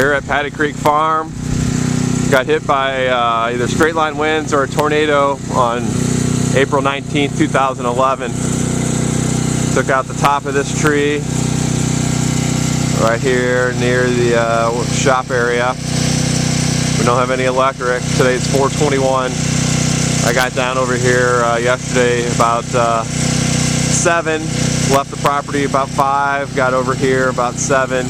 Here at Paddy Creek Farm, got hit by either straight line winds or a tornado on April 19th, 2011. Took out the top of this tree right here near the shop area. We don't have any electric. Today's 4/21. I got down over here yesterday about 7, left the property about 5, got over here about 7.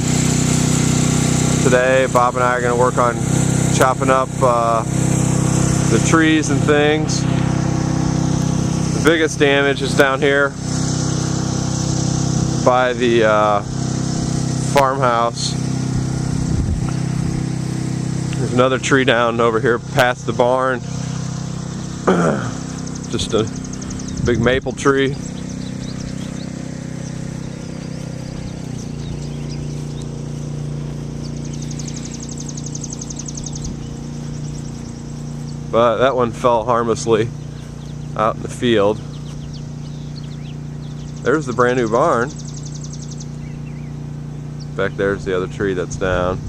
Today Bob and I are going to work on chopping up the trees and things. The biggest damage is down here by the farmhouse. There's another tree down over here past the barn. Just a big maple tree. But that one fell harmlessly out in the field. There's the brand new barn. Back there's the other tree that's down.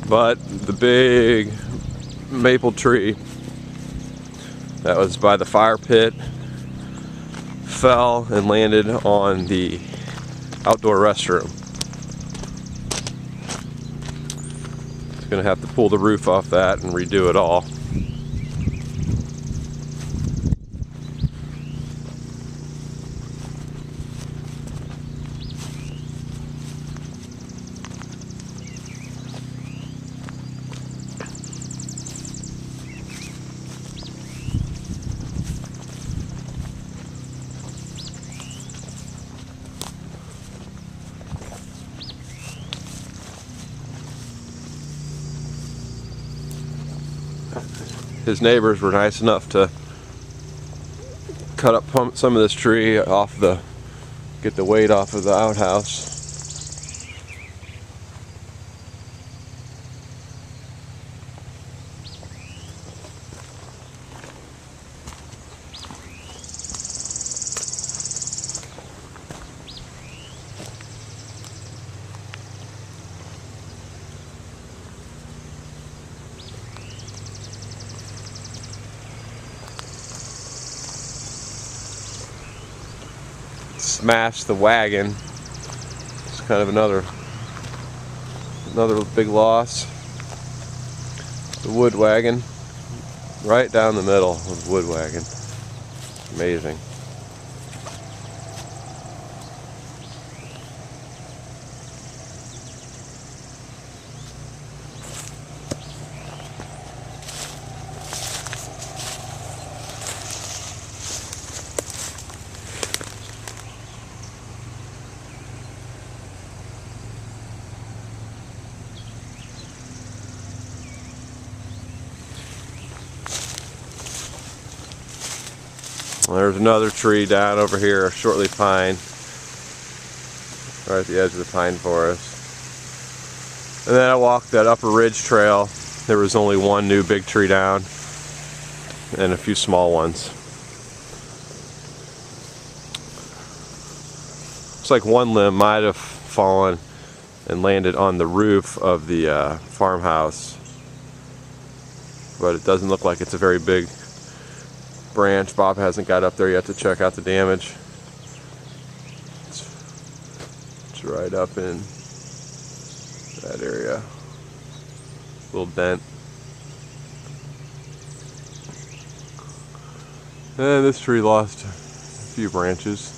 But the big maple tree that was by the fire pit fell and landed on the outdoor restroom. It's gonna have to pull the roof off that and redo it all. His neighbors were nice enough to cut up some of this tree off get the weight off of the outhouse. Smashed the wagon. It's kind of another big loss. The wood wagon, right down the middle of the wood wagon. Amazing. There's another tree down over here, a shortleaf pine, right at the edge of the pine forest. And then I walked that upper ridge trail. There was only one new big tree down and a few small ones. Looks like one limb might have fallen and landed on the roof of the farmhouse, but it doesn't look like it's a very big branch. Bob hasn't got up there yet to check out the damage. It's right up in that area. Little dent. And this tree lost a few branches.